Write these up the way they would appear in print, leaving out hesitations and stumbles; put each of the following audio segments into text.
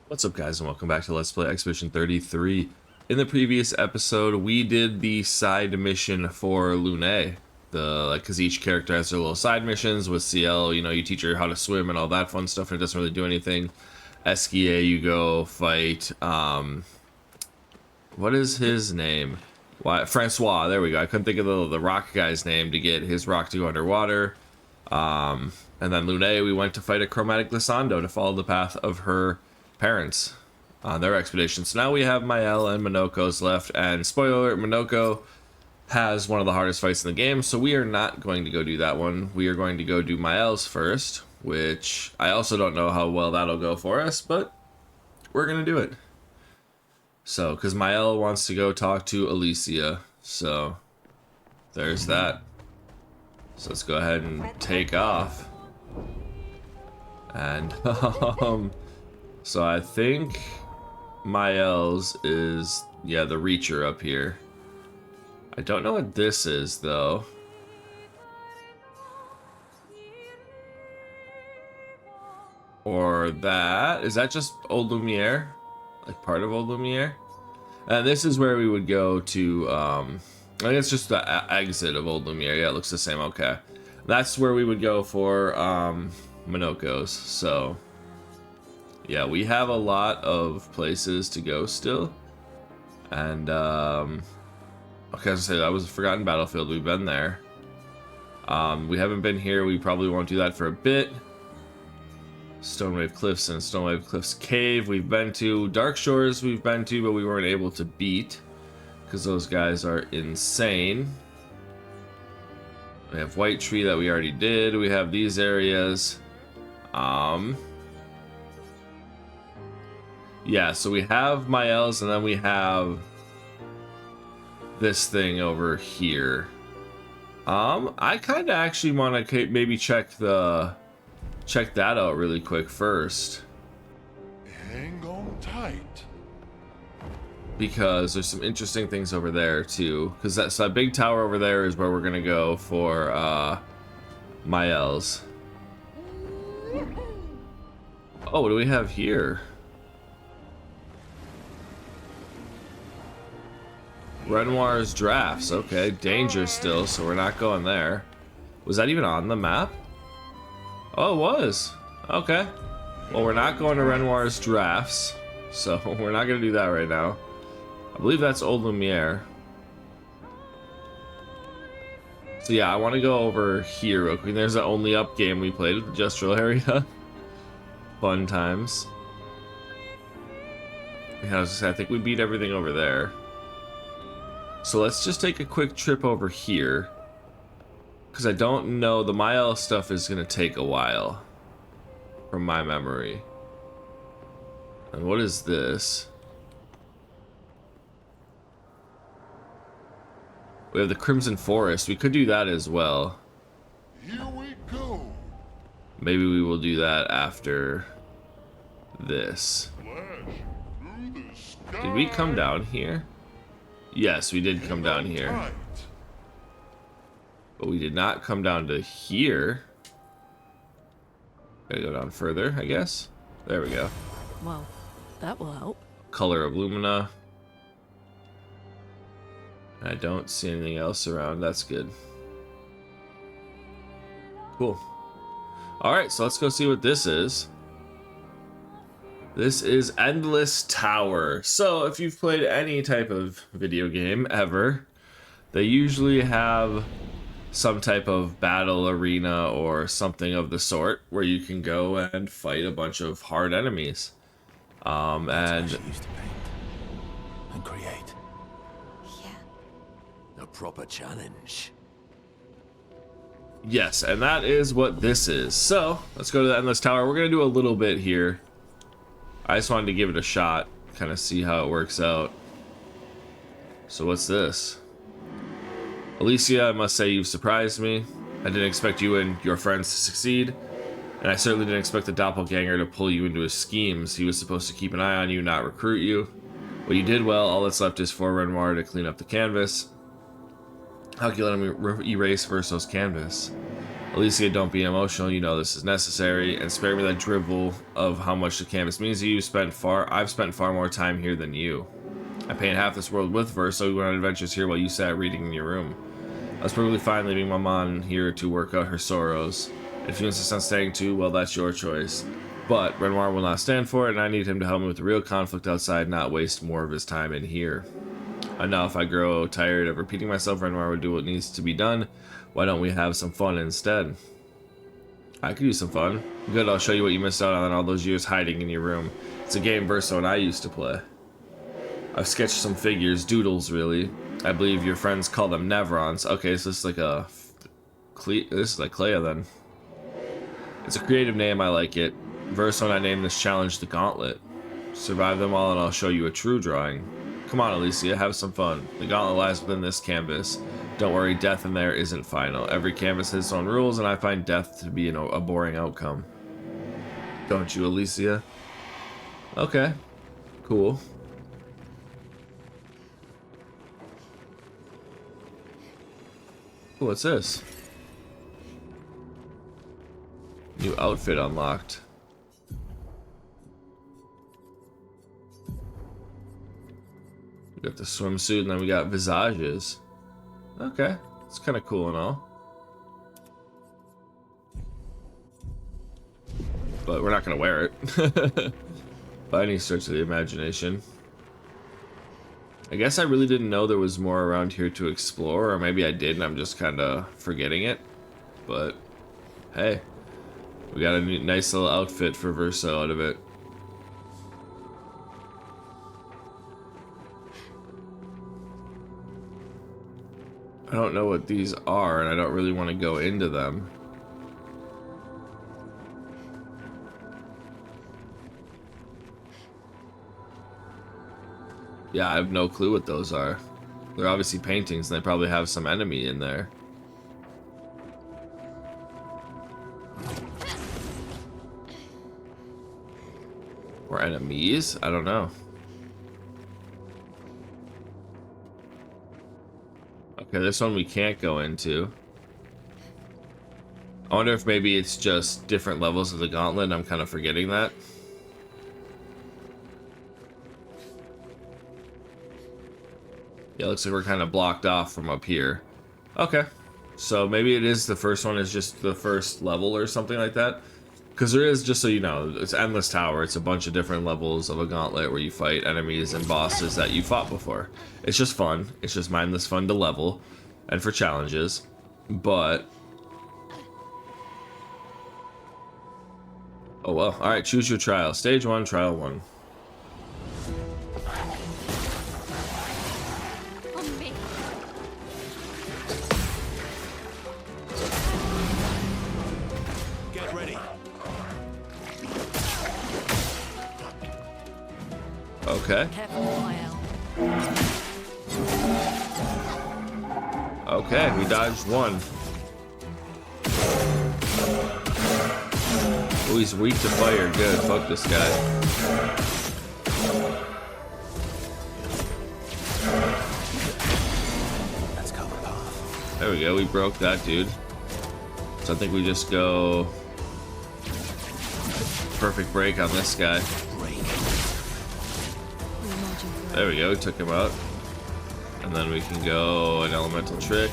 What's up, guys, and welcome back to Let's Play Expedition 33. In the previous episode, we did the side mission for Lune. Because each character has their little side missions. With CL, you teach her how to swim and all that fun stuff, and it doesn't really do anything. Eskia, you go fight, what is his name? Francois, there we go. I couldn't think of the rock guy's name to get his rock to go underwater. And then Lune, we went to fight a chromatic glissando to follow the path of her parents on their expedition. So now we have Mael and Minoko's left, and spoiler alert, Minoko has one of the hardest fights in the game, so we are not going to go do that one. We are going to go do Mael's first, which I also don't know how well that'll go for us, but we're gonna do it. So, because Mael wants to go talk to Alicia, so there's that. So let's go ahead and take off. And so I think Mael's is, yeah, the Reacher up here. I don't know what this is, though. Or that. Is that just Old Lumiere? Like part of Old Lumiere? And this is where we would go to, I think it's just the exit of Old Lumiere. Yeah, it looks the same. Okay. That's where we would go for Minoko's. So yeah, we have a lot of places to go still. And okay, as I said, that was a forgotten battlefield. We've been there. We haven't been here. We probably won't do that for a bit. Stonewave Cliffs and Stonewave Cliffs Cave we've been to. Dark Shores we've been to, but we weren't able to beat because those guys are insane. We have White Tree that we already did. We have these areas. Yeah, so we have Mael's, and then we have this thing over here. I kind of actually want to maybe check that out really quick first. Hang on tight. Because there's some interesting things over there too. Because that big tower over there is where we're gonna go for Mael's. Oh, what do we have here? Renoir's Drafts. Okay, danger still, so we're not going there. Was that even on the map? Oh, it was. Okay. Well, we're not going to Renoir's Drafts, so we're not going to do that right now. I believe that's Old Lumiere. So yeah, I want to go over here real quick. There's the only up game we played with the Justral area. Fun times. Yeah, I think we beat everything over there. So let's just take a quick trip over here. Because I don't know, the Mael stuff is going to take a while. From my memory. And what is this? We have the Crimson Forest. We could do that as well. Here we go. Maybe we will do that after this. Flash through the sky. Did we come down here? Yes, we did come down here. Tight. But we did not come down to here. Gotta go down further, I guess. There we go. Well, that will help. Color of Lumina. I don't see anything else around. That's good. Cool. Alright, so let's go see what this is. This is Endless Tower. So, if you've played any type of video game ever, they usually have some type of battle arena or something of the sort where you can go and fight a bunch of hard enemies. And Used to paint and create. Yeah. A proper challenge. yes, and that is what this is. So, let's go to the Endless Tower. We're going to do a little bit here. I just wanted to give it a shot, kind of see how it works out. So what's this? Alicia, I must say you've surprised me. I didn't expect you and your friends to succeed, and I certainly didn't expect the doppelganger to pull you into his schemes. He was supposed to keep an eye on you, not recruit you. Well, you did well. All that's left is for Renoir to clean up the canvas. How can you let him erase Verso's canvas? Alicia, don't be emotional. You know this is necessary, and spare me that drivel of how much the canvas means to you. I've spent far more time here than you. I painted half this world with verse, so we went on adventures here while you sat reading in your room. I was perfectly fine leaving my mom here to work out her sorrows. If you insist on staying too, well, that's your choice. But Renoir will not stand for it, and I need him to help me with the real conflict outside, not waste more of his time in here. I know if I grow tired of repeating myself, Renoir will do what needs to be done. Why don't we have some fun instead? I could use some fun. Good, I'll show you what you missed out on all those years hiding in your room. It's a game Verso and I used to play. I've sketched some figures, doodles really. I believe your friends call them Nevrons. Okay, so this is like a... This is like Clea then. It's a creative name, I like it. Verso and I named this challenge the Gauntlet. Survive them all and I'll show you a true drawing. Come on, Alicia, have some fun. The gauntlet lies within this canvas. Don't worry, death in there isn't final. Every canvas has its own rules, and I find death to be a boring outcome. Don't you, Alicia? Okay. Cool. What's this? New outfit unlocked. We got the swimsuit, and then we got visages. Okay, it's kind of cool and all. But we're not going to wear it. By any stretch of the imagination. I guess I really didn't know there was more around here to explore, or maybe I did and I'm just kind of forgetting it. But, hey. We got a nice little outfit for Verso out of it. I don't know what these are, and I don't really want to go into them. Yeah, I have no clue what those are. They're obviously paintings, and they probably have some enemy in there. Or enemies? I don't know. Okay, this one we can't go into. I wonder if maybe it's just different levels of the gauntlet and I'm kind of forgetting that. Yeah, looks like we're kind of blocked off from up here. Okay. So maybe it is the first one is just the first level or something like that. Because there is, just so you know, it's Endless Tower. It's a bunch of different levels of a gauntlet where you fight enemies and bosses that you fought before. It's just fun. It's just mindless fun to level and for challenges. But... oh well. Alright, choose your trial. Stage 1, Trial 1. Okay. Okay, we dodged one. Oh, he's weak to fire. Good. Fuck this guy. That's cover path. There we go. We broke that dude. So I think we just go perfect break on this guy. There we go, we took him out. And then we can go an elemental trick.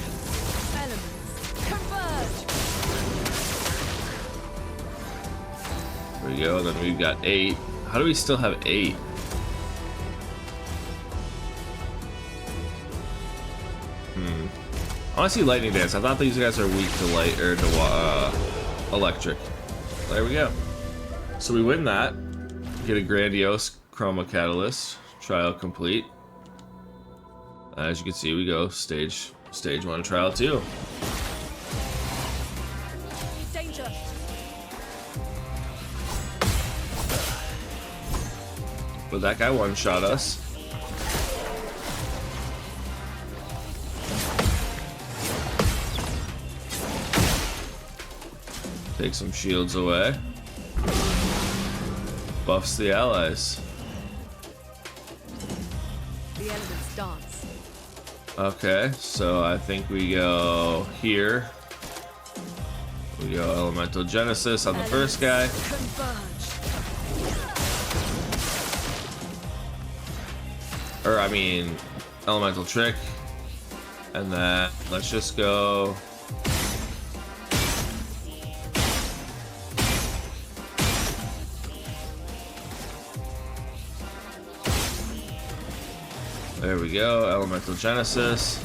There we go, and then we've got 8. How do we still have 8? I want to see lightning dance. I thought these guys are weak to light or to electric. There we go. So we win that. Get a grandiose chroma catalyst. Trial complete. As you can see, we go stage 1, trial 2. Danger. But that guy one-shot us. Take some shields away. Buffs the allies. The elements dance. Okay, so I think we go here. We go Elemental Genesis on the first guy. Converge. Or, I mean, Elemental Trick. And then let's just go. There we go, Elemental Genesis.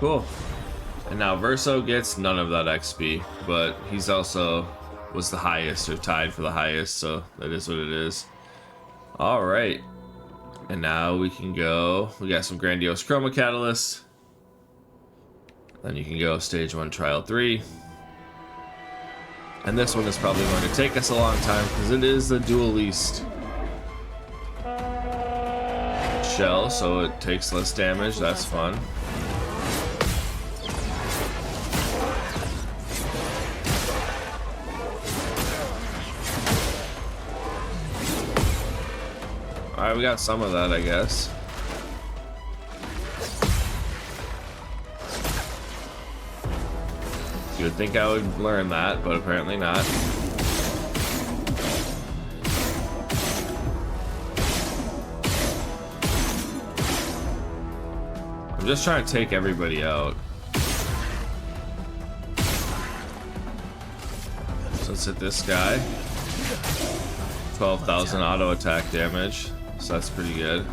Cool. And now Verso gets none of that XP, but he's also was the highest or tied for the highest, so that is what it is. All right. And now we can go, we got some Grandiose Chroma Catalysts. Then you can go Stage 1 Trial 3. And this one is probably going to take us a long time because it is the dual least shell, so it takes less damage. That's fun. Alright, we got some of that, I guess. You would think I would learn that, but apparently not. I'm just trying to take everybody out. So let's hit this guy. 12,000 auto attack damage, so that's pretty good.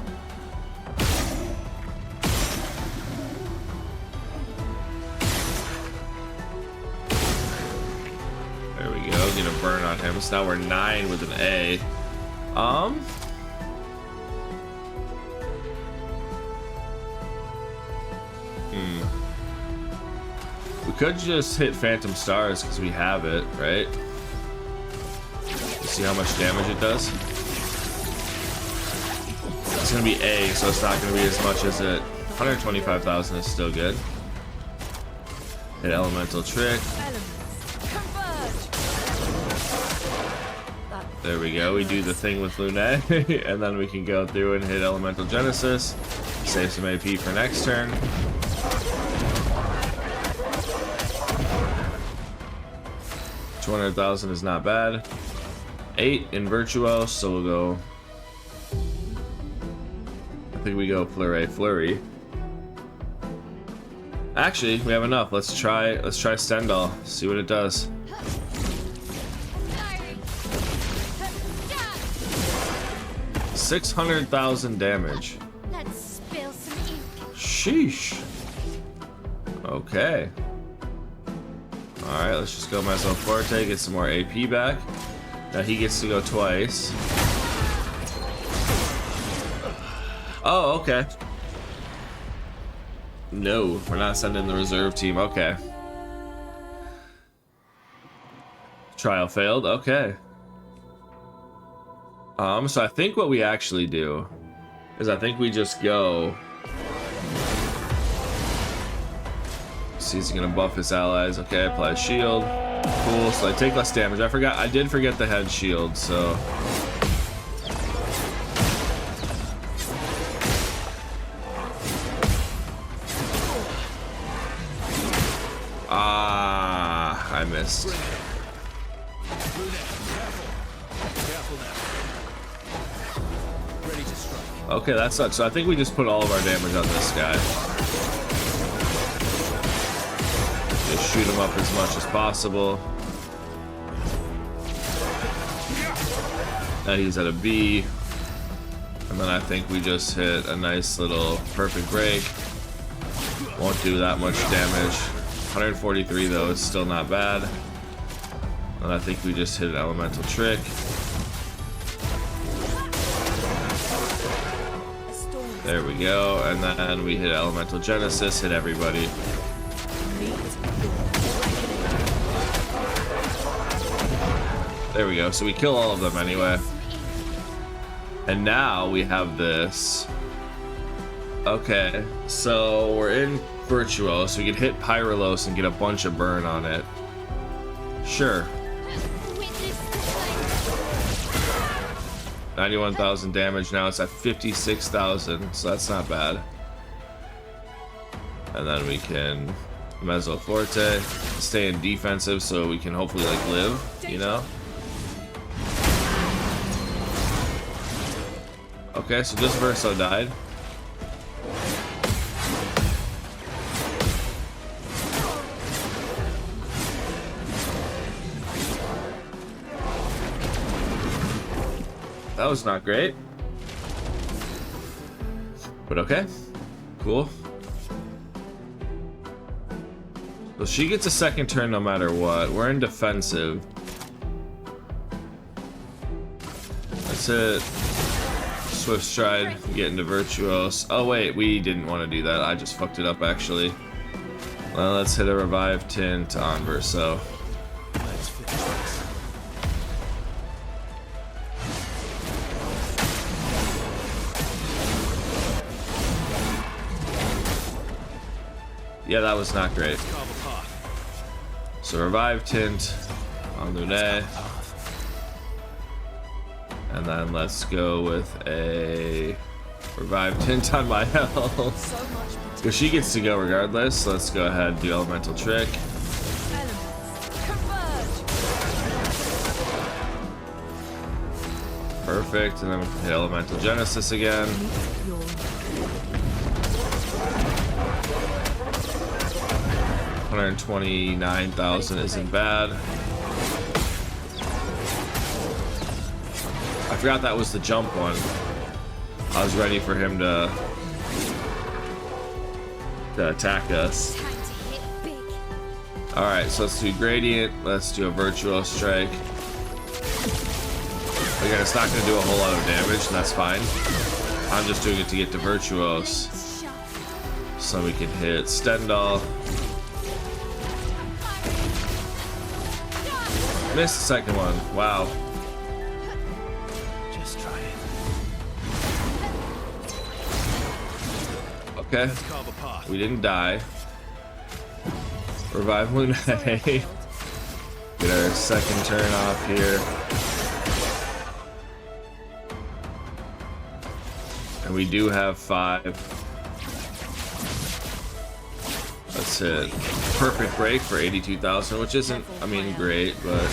Get a burn on him. So now we're 9 with an A. We could just hit Phantom Stars because we have it, right? See how much damage it does? It's gonna be A, so it's not gonna be as much as it. 125,000 is still good. Hit Elemental Trick. There we go, we do the thing with Lune, and then we can go through and hit Elemental Genesis, save some AP for next turn. $200,000 is not bad. 8 in Virtuos, so we'll go. I think we go Flurry. Actually, we have enough. Let's try Stendhal, see what it does. 600,000 damage. Let's spill some ink. Sheesh. Okay. Alright, let's just go Meso Forte, get some more AP back. Now he gets to go twice. Oh, okay. No, we're not sending the reserve team. Okay. Trial failed. Okay. So I think what we actually do is I think we just go. See, he's gonna buff his allies. Okay, apply shield. Cool. So I take less damage. I did forget the head shield. So. Ah, I missed. Okay, that sucks. So I think we just put all of our damage on this guy. Just shoot him up as much as possible. Now he's at a B. And then I think we just hit a nice little perfect break. Won't do that much damage. 143 though, it's still not bad. And I think we just hit an Elemental Trick. There we go, and then we hit Elemental Genesis, hit everybody. There we go, so we kill all of them anyway. And now we have this. Okay, so we're in Virtuo, so we can hit Pyrolos and get a bunch of burn on it. Sure. 91,000 damage, now it's at 56,000, so that's not bad. And then we can Mezzo Forte, stay in defensive so we can hopefully like live, you know? Okay, so just Verso died. That was not great. But okay. Cool. So she gets a second turn no matter what. We're in defensive. That's it. Swift Stride, get into Virtuos. Oh wait, we didn't want to do that. I just fucked it up actually. Well, let's hit a Revive Tint on Verso. Let's finish this. Yeah, that was not great. Carve a path. So Revive Tint on Lune. Path. And then let's go with a Revive Tint on my health. So much Because she gets to go regardless. Let's go ahead and do Elemental Trick. elements. Converge. Perfect. And then we can hit Elemental Genesis again. Your 129,000 isn't bad. I forgot that was the jump one. I was ready for him to attack us. Time to hit big. Alright, so let's do Gradient. Let's do a Virtual Strike. Again, it's not going to do a whole lot of damage, and that's fine. I'm just doing it to get to Virtuos. Blades sharp. So we can hit Stendhal. Missed the second one. Wow. Just try it. Okay. Let's carve a path. We didn't die. Revive Lune. Get our second turn off here. And we do have 5. Let's hit Perfect Break for 82,000, which isn't, I mean, great, but...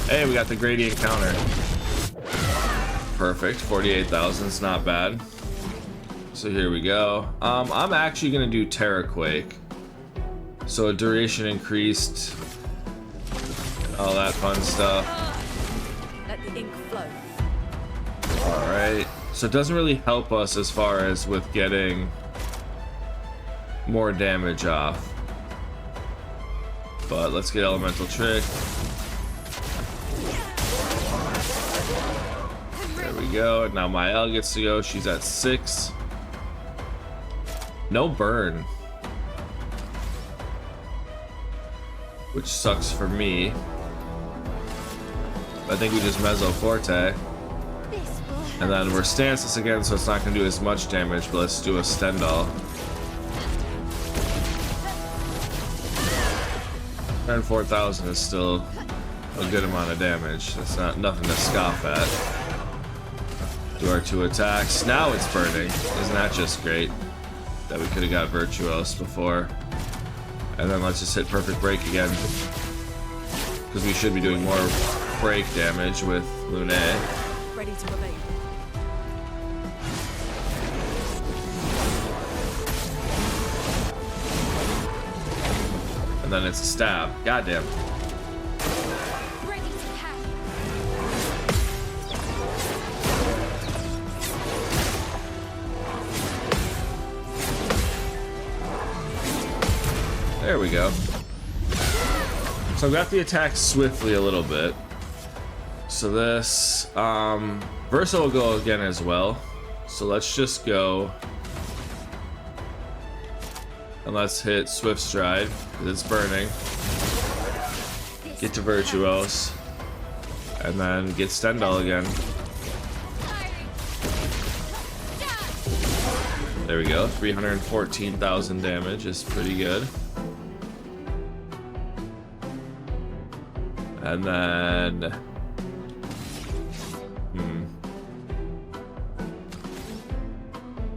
Hey, we got the Gradient counter. Perfect, 48,000 is not bad. So here we go. I'm actually gonna do Terraquake. So a duration increased, all that fun stuff. Let the ink flow. Alright, so it doesn't really help us as far as with getting more damage off. But let's get Elemental Trick. There we go, and now Mael gets to go, she's at 6. No burn. Which sucks for me. I think we just Mezzo Forte. This will And then we're Stances again, so it's not going to do as much damage, but let's do a Stendhal. 104,000 is still a good amount of damage. That's not nothing to scoff at. Do our 2 attacks. Now it's burning. Isn't that just great? That we could have got Virtuos before. And then let's just hit Perfect Break again. Because we should be doing more break damage with Lune. Ready to evade. And then it's a stab. Goddamn. ready to carry. There we go. So I've got the attack swiftly a little bit. So this, Versa will go again as well. So let's just go. And let's hit Swift Stride, because it's burning. Get to Virtuos. And then get Stendhal again. There we go, 314,000 damage is pretty good. And then...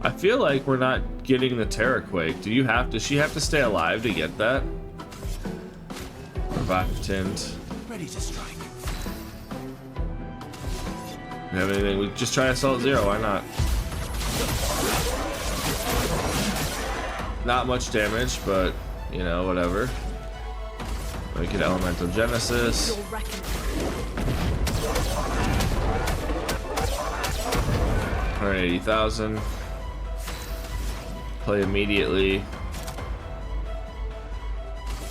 I feel like we're not getting the Terra Quake. Does she have to stay alive to get that? Revive Tint. Ready to strike. We have anything? We just try Assault Zero, why not? Not much damage, but you know, whatever. Make it Elemental Genesis. Your reckoning. 180,000. Play immediately.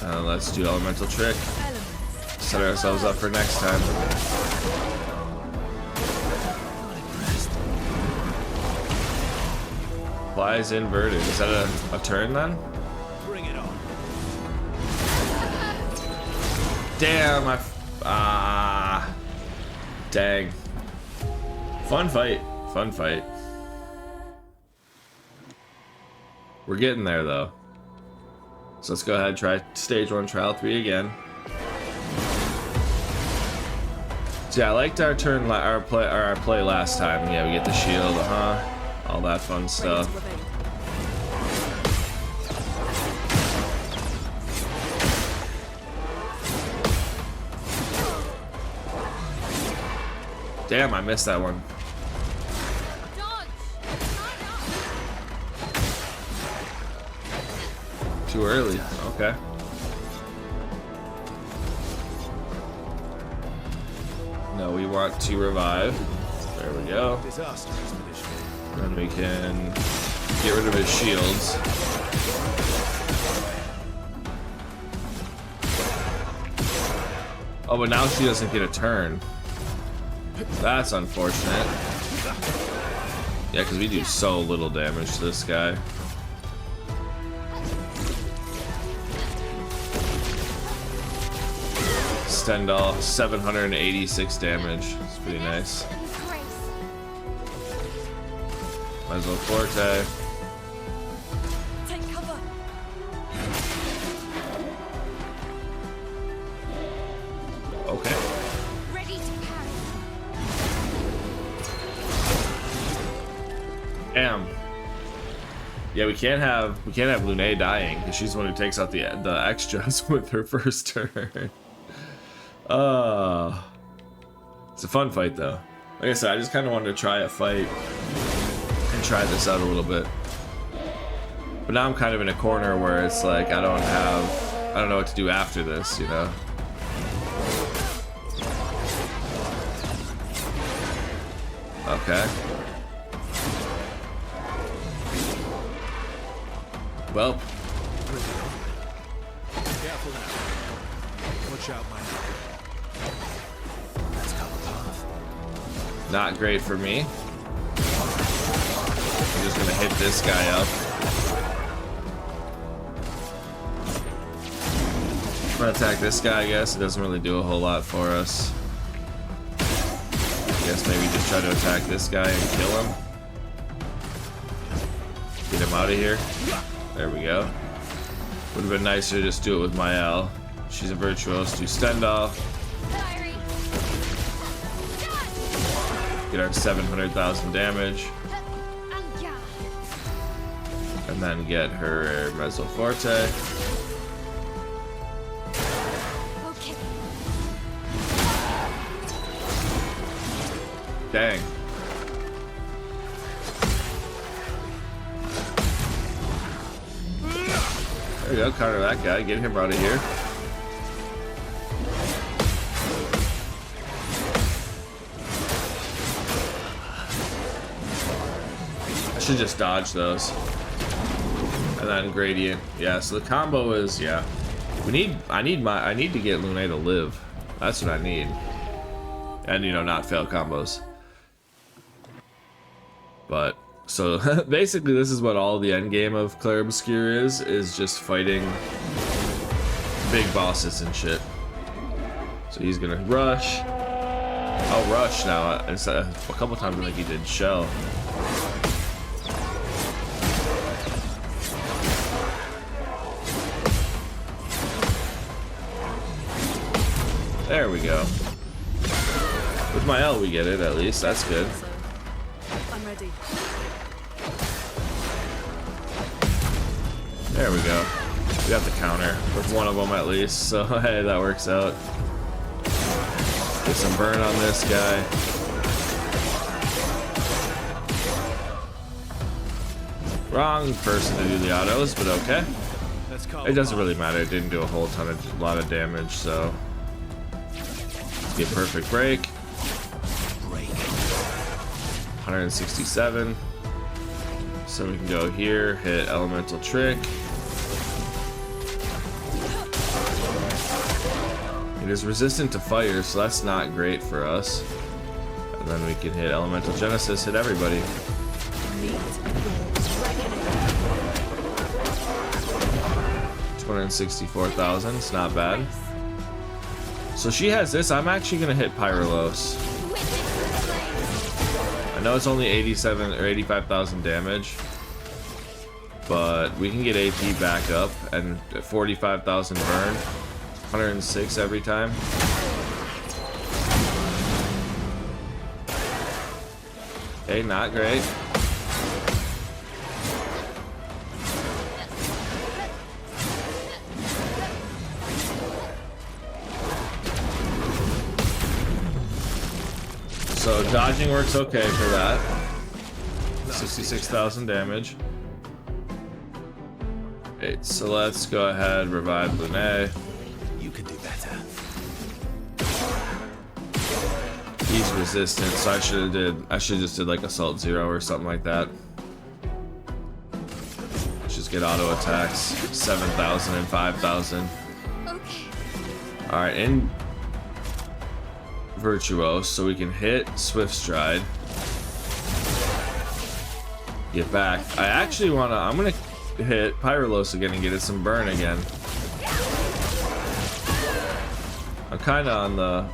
Let's do Elemental Trick. Elements. Set ourselves up for next time. Flies inverted. Is that a turn then? Bring it on. Damn, dang. Fun fight. Fun fight. We're getting there though. So let's go ahead and try stage 1, trial 3 again. So yeah, I liked our play last time. Yeah, we get the shield, all that fun Ready stuff. to evade. Damn, I missed that one. Dodge! Too early. Okay. No, we want to revive. There we go. Disaster expedition. Then we can get rid of his shields. Oh, but now she doesn't get a turn. That's unfortunate. Yeah, because we do so little damage to this guy. Stendhal, 786 damage. It's pretty nice. Grace. Mezzo Forte. Take cover. Okay. Ready to parry. Damn. Yeah, we can't have Lune dying because she's the one who takes out the extras with her first turn. It's a fun fight though. Like I said, I just kind of wanted to try a fight and try this out a little bit. But now I'm kind of in a corner where it's like I don't know what to do after this, you know. Okay. Well, Careful now. Watch out, my man. Let's cut the path. not great for me. I'm just gonna hit this guy up. I'm gonna attack this guy, I guess. It doesn't really do a whole lot for us. I guess maybe just try to attack this guy and kill him. Get him out of here. There we go. Would have been nicer to just do it with Mael. She's a virtuoso. Do Stendhal. Diary. Get our 700,000 damage. Anja. And then get her Mezzo Forte. Okay. Dang. There we go, counter that guy, get him out of here. I should just dodge those. And then gradient. Yeah, so the combo is, yeah. I need to get Lune to live. That's what I need. And you know, not fail combos. But so basically this is what all the end game of Clair Obscur is just fighting big bosses and shit. So he's gonna rush. I'll rush now. A couple times I think he did shell. There we go. With my L, we get it at least. That's good. So, I'm ready. There we go. We got the counter with one of them at least. So hey, that works out. Get some burn on this guy. Wrong person to do the autos, but okay. Let's call It doesn't really matter. It didn't do a whole lot of damage, so get perfect break. break. 167. So we can go here, hit elemental trick. It is resistant to fire, so that's not great for us. And then we can hit elemental genesis, hit everybody. Meet your reckoning. 264,000, it's not bad. So she has this. I'm actually gonna hit Pyrolos. I know it's only 87 or 85,000 damage, but we can get AP back up and 45,000 burn, 106 every time. Okay, not great. So dodging works okay for that. 66,000 damage. Okay, so let's go ahead, revive Lunae. You can do better. He's resistant, so I should just did like Assault 0 or something like that. Let's just get auto attacks. 7,000 and 5,000. Okay. Alright, in Virtuose, so we can hit Swift Stride. Get back. I'm gonna hit Pyrolos again and get it some burn again. I'm kinda on the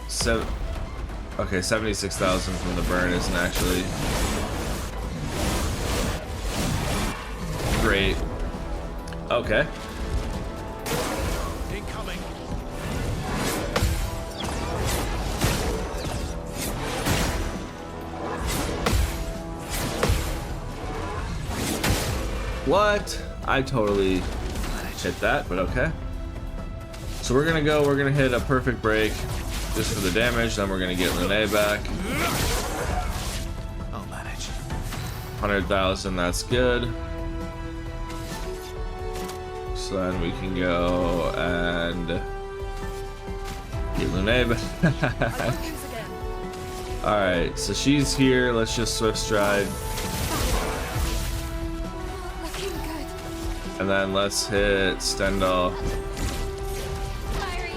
76,000 from the burn isn't actually great. Okay. Incoming. What? I totally hit that, but okay. So we're gonna hit a perfect break just for the damage, then we're gonna get Lunae back. I'll manage. 100,000, that's good. So then we can go and get Lunae back. I won't lose again. Alright, so she's here. Let's just Swift Stride. Looking good. And then let's hit Stendhal. Fiery.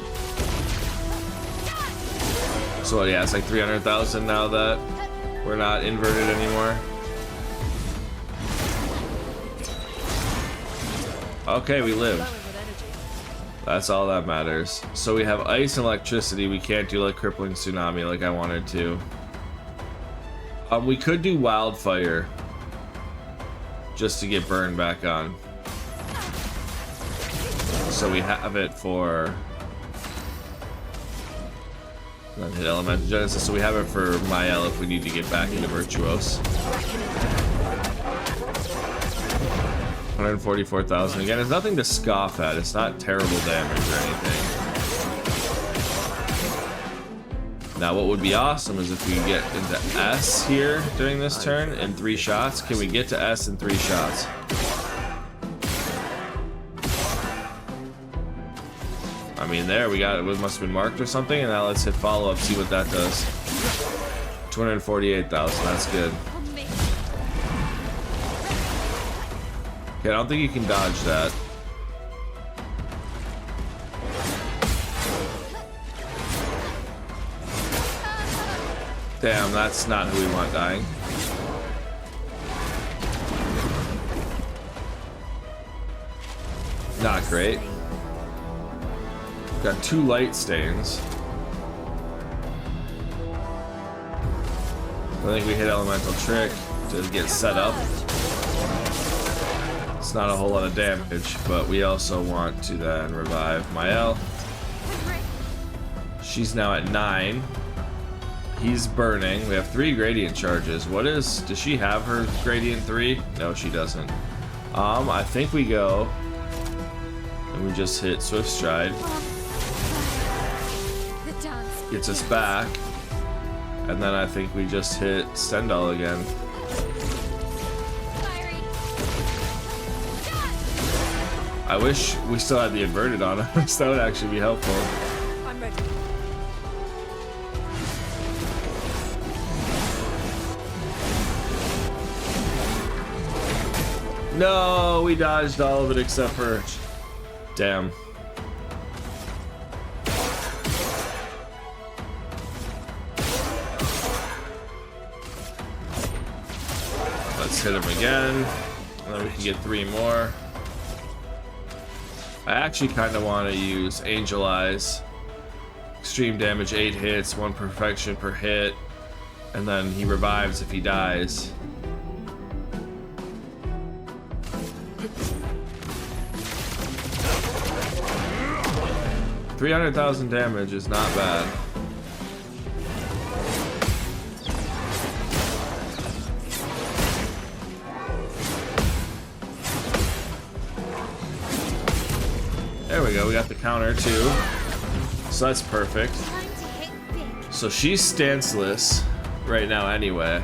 So yeah, it's like 300,000 now that we're not inverted anymore. Okay, we lived. Glowing with energy. That's all that matters. So we have ice and electricity. We can't do like crippling tsunami like I wanted to. We could do wildfire just to get burned back on. So we have it for. Then hit elemental genesis. So we have it for Mael if we need to get back into Virtuose. 144,000. Again, it's nothing to scoff at. It's not terrible damage or anything. Now, what would be awesome is if we get into S here during this turn in 3 shots. Can we get to S in 3 shots? I mean, there we got it. It must have been marked or something. And now let's hit follow up, see what that does. 248,000. That's good. On me. Okay, I don't think you can dodge that. Damn, that's not who we want dying. Not great. Got 2 light stains. I think we hit elemental trick to get set up. It's not a whole lot of damage, but we also want to then revive Mael. I'm ready. She's now at 9. He's burning. We have 3 gradient charges. Does she have her gradient 3? No, she doesn't. I think we go and we just hit Swift Stride. The dance Gets us back. And then I think we just hit Stendhal again. fiery. I wish we still had the inverted on us. That would actually be helpful. I'm ready. No, we dodged all of it except for... Damn. Let's hit him again. And then we can get 3 more. I actually kind of want to use Angel Eyes. Extreme damage, 8 hits, 1 perfection per hit. And then he revives if he dies. $300,000 damage is not bad. There we go, we got the counter too. So that's perfect. Time to hit big. So she's stanceless right now anyway.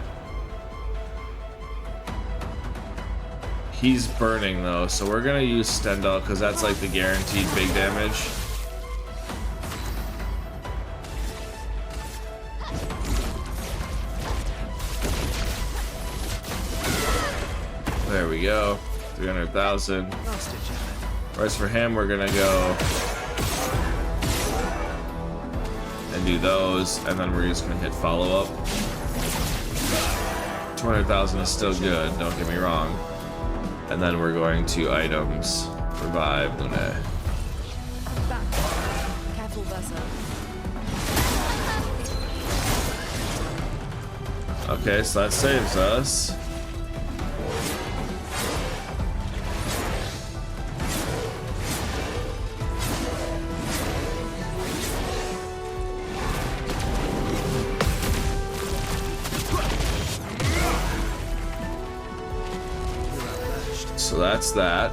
He's burning though, so we're gonna use Stendhal because that's like the guaranteed big damage. There we go, 300,000. Lost it, Janet. Whereas for him, we're gonna go and do those, and then we're just gonna hit follow up. 200,000 is still good, don't get me wrong. And then we're going to items, revive Lune. Back. Careful, Versa. Okay, so that saves us. So that's that.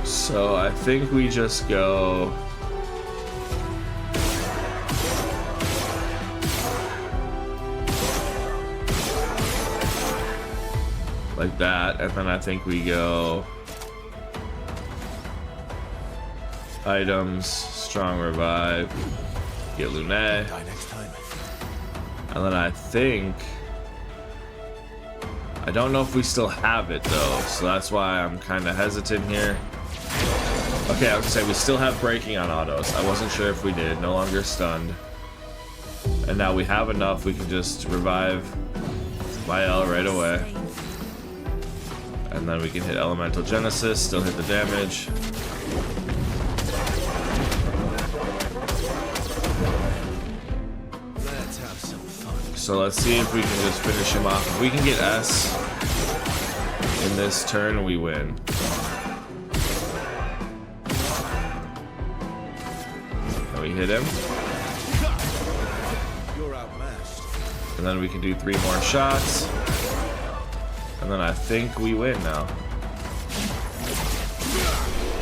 So I think we just go like that, and then I think we go items, strong revive, get Lune. Die next time. And then I think... I don't know if we still have it though, so that's why I'm kind of hesitant here. Okay, I was gonna say we still have breaking on autos. I wasn't sure if we did. No longer stunned. And now we have enough, we can just revive Mael right away. And then we can hit Elemental Genesis, still hit the damage. Let's have some fun. So let's see if we can just finish him off. If we can get S in this turn, we win. And we hit him. You're outmatched. And then we can do 3 more shots. And then I think we win now.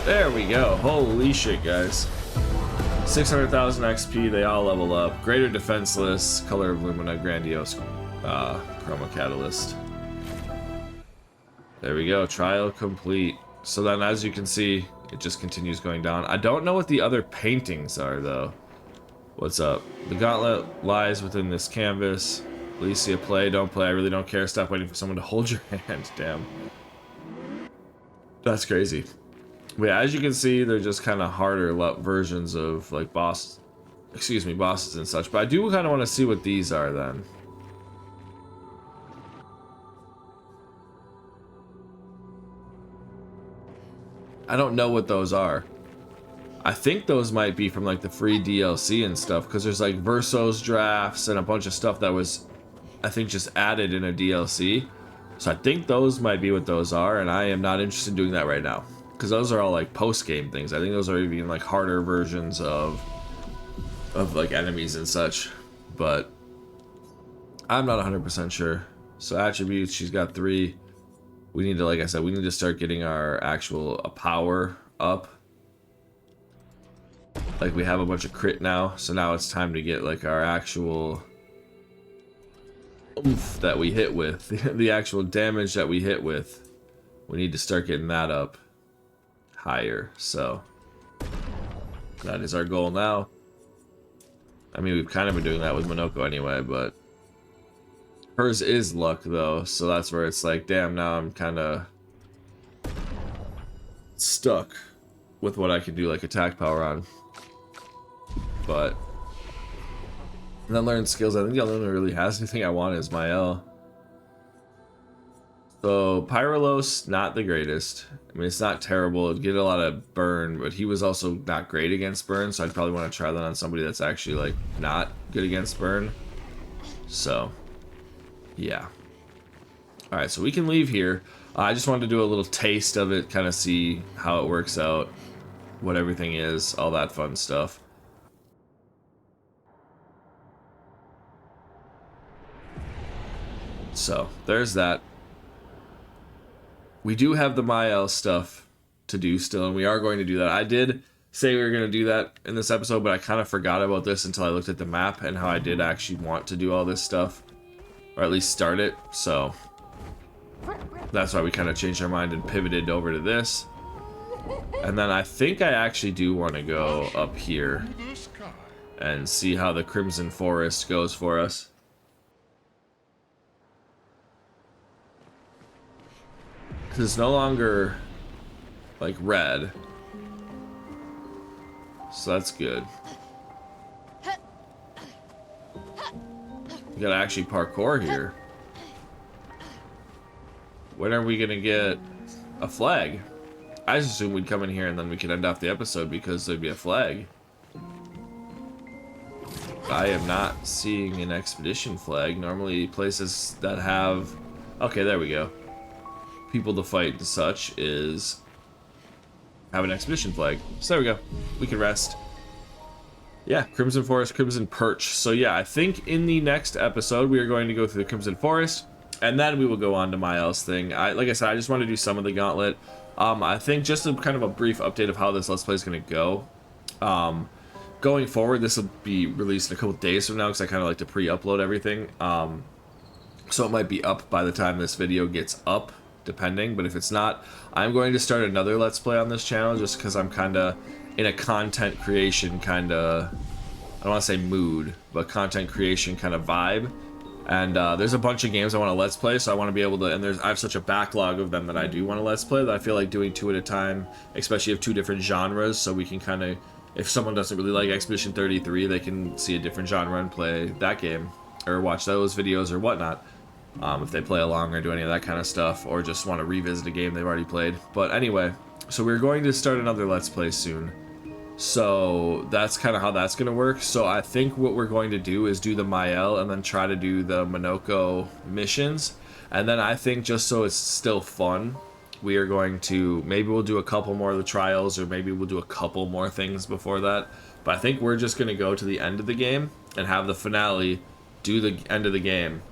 There we go. Holy shit, guys. 600,000 XP, they all level up. Greater Defenseless, Color of Lumina, Grandiose, Chroma Catalyst. There we go, trial complete. So then as you can see, it just continues going down. I don't know what the other paintings are though. What's up? The gauntlet lies within this canvas. Alicia, play, don't play, I really don't care. Stop waiting for someone to hold your hand, damn. That's crazy. But yeah, as you can see, they're just kind of harder versions of like bosses and such. But I do kind of want to see what these are then. I don't know what those are. I think those might be from like the free DLC and stuff, because there's like Versos drafts and a bunch of stuff that was, I think, just added in a DLC. So I think those might be what those are, and I am not interested in doing that right now. because those are all like post-game things. I think those are even like harder versions of like enemies and such, but I'm not 100% sure. So attributes, she's got 3. We need to, like I said, we need to start getting our actual power up. Like, we have a bunch of crit now, so now it's time to get like our actual oomph that we hit with, the actual damage that we hit with. We need to start getting that up higher, so that is our goal now. I mean, we've kind of been doing that with Minoko anyway, but hers is luck though, so that's where it's like, damn, now I'm kind of stuck with what I can do like attack power on. But and then learn skills. I think the only one that really has anything I want is Mael. So Pyrolos, not the greatest. I mean, it's not terrible. It'd get a lot of burn, but he was also not great against burn, so I'd probably want to try that on somebody that's actually like not good against burn. So yeah. All right, so we can leave here. I just wanted to do a little taste of it, kind of see how it works out, what everything is, all that fun stuff. So there's that. We do have the Mael stuff to do still, and we are going to do that. I did say we were going to do that in this episode, but I kind of forgot about this until I looked at the map and how I did actually want to do all this stuff, or at least start it. So that's why we kind of changed our mind and pivoted over to this. And then I think I actually do want to go up here To the sky. and see how the Crimson Forest goes for us. It's no longer like red, so that's good. We gotta actually parkour here. When are we gonna get a flag? I just assumed we'd come in here and then we could end off the episode because there'd be a flag. I am not seeing an expedition flag. Normally places that have... Okay, there we go. People to fight and such is have an expedition flag. So there we go. We can rest. Yeah, Crimson Forest, Crimson Perch. So yeah, I think in the next episode we are going to go through the Crimson Forest, and then we will go on to Mael's thing. Like I said, I just want to do some of the Gauntlet. I think just a kind of a brief update of how this Let's Play is going to go. Going forward, this will be released in a couple days from now because I kind of like to pre-upload everything. So it might be up by the time this video gets up, depending, but if it's not, I'm going to start another Let's Play on this channel just because I'm kind of in a content creation kind of, I don't want to say mood, but content creation kind of vibe. And there's a bunch of games I want to Let's Play, so I want to be able to, and I have such a backlog of them that I do want to Let's Play that I feel like doing 2 at a time, especially of 2 different genres, so we can kind of, if someone doesn't really like Expedition 33, they can see a different genre and play that game, or watch those videos or whatnot. If they play along or do any of that kind of stuff, or just want to revisit a game they've already played. But anyway, so we're going to start another Let's Play soon. So that's kind of how that's going to work. So I think what we're going to do is do the Mael and then try to do the Minoko missions. And then I think just so it's still fun, we are going to, maybe we'll do a couple more of the trials, or maybe we'll do a couple more things before that. But I think we're just going to go to the end of the game and have the finale, do the end of the game.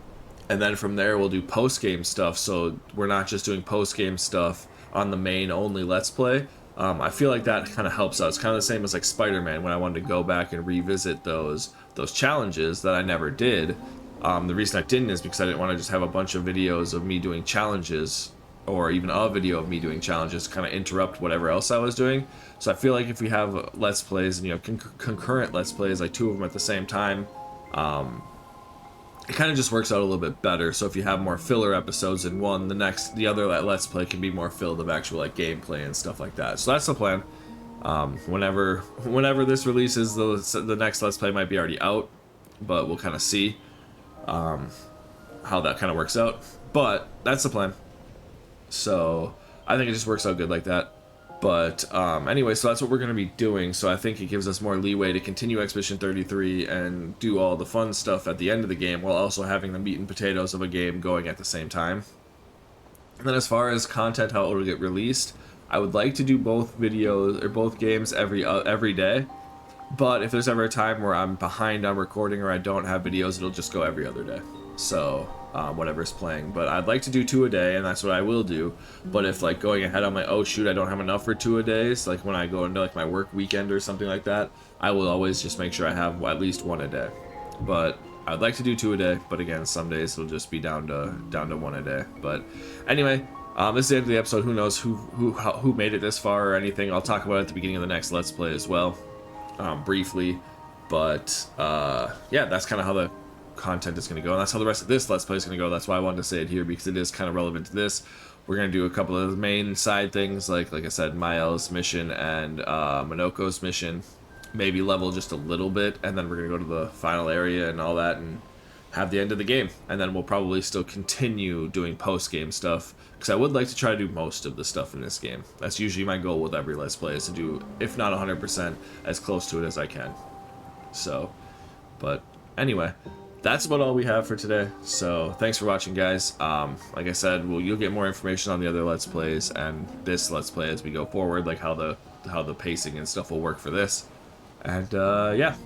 And then from there we'll do post-game stuff, so we're not just doing post-game stuff on the main only Let's Play. I feel like that kind of helps out. It's kind of the same as like Spider-Man, when I wanted to go back and revisit those challenges that I never did. The reason I didn't is because I didn't want to just have a bunch of videos of me doing challenges, or even a video of me doing challenges, to kind of interrupt whatever else I was doing. So I feel like if we have Let's Plays, and you know, concurrent Let's Plays, like 2 of them at the same time, it kind of just works out a little bit better. So if you have more filler episodes in one, the other Let's Play can be more filled of actual like gameplay and stuff like that. So that's the plan. Whenever this releases, the next Let's Play might be already out, but we'll kind of see how that kind of works out. But that's the plan. So I think it just works out good like that. But anyway, so that's what we're going to be doing. So I think it gives us more leeway to continue Expedition 33 and do all the fun stuff at the end of the game, while also having the meat and potatoes of a game going at the same time. And then as far as content, how it will get released, I would like to do both videos or both games every day, but if there's ever a time where I'm behind on recording or I don't have videos, it'll just go every other day. So whatever's playing, but I'd like to do 2 a day, and that's what I will do. But if like going ahead, I'm like, oh shoot, I don't have enough for 2 a days, like when I go into like my work weekend or something like that, I will always just make sure I have at least 1 a day. But I'd like to do 2 a day, but again, some days it'll just be down to 1 a day. But anyway, this is the end of the episode. Who knows who made it this far or anything? I'll talk about it at the beginning of the next Let's Play as well, briefly. But yeah, that's kind of how the content is going to go, and that's how the rest of this Let's Play is going to go. That's why I wanted to say it here, because it is kind of relevant to this. We're going to do a couple of the main side things, like I said, Mael's mission and Minoko's mission. Maybe level just a little bit, and then we're going to go to the final area and all that, and have the end of the game. And then we'll probably still continue doing post-game stuff, because I would like to try to do most of the stuff in this game. That's usually my goal with every Let's Play, is to do, if not 100%, as close to it as I can. So, but anyway, that's about all we have for today. So thanks for watching, guys. Like I said, you'll get more information on the other Let's Plays and this Let's Play as we go forward, like how the pacing and stuff will work for this. And yeah,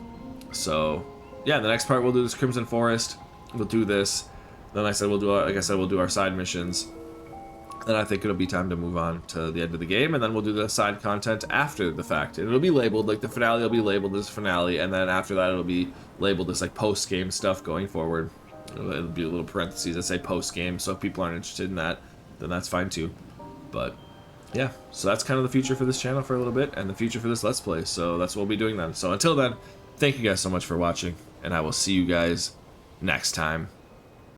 so yeah, the next part we'll do this Crimson Forest. We'll do this. Then like I said, we'll do our side missions. Then I think it'll be time to move on to the end of the game, and then we'll do the side content after the fact. And it'll be labeled, like the finale will be labeled as finale, and then after that it'll be labeled as like post-game stuff going forward. It'll be a little parentheses that say post-game, so if people aren't interested in that, then that's fine too. But yeah, so that's kind of the future for this channel for a little bit, and the future for this Let's Play, so that's what we'll be doing then. So until then, thank you guys so much for watching, and I will see you guys next time.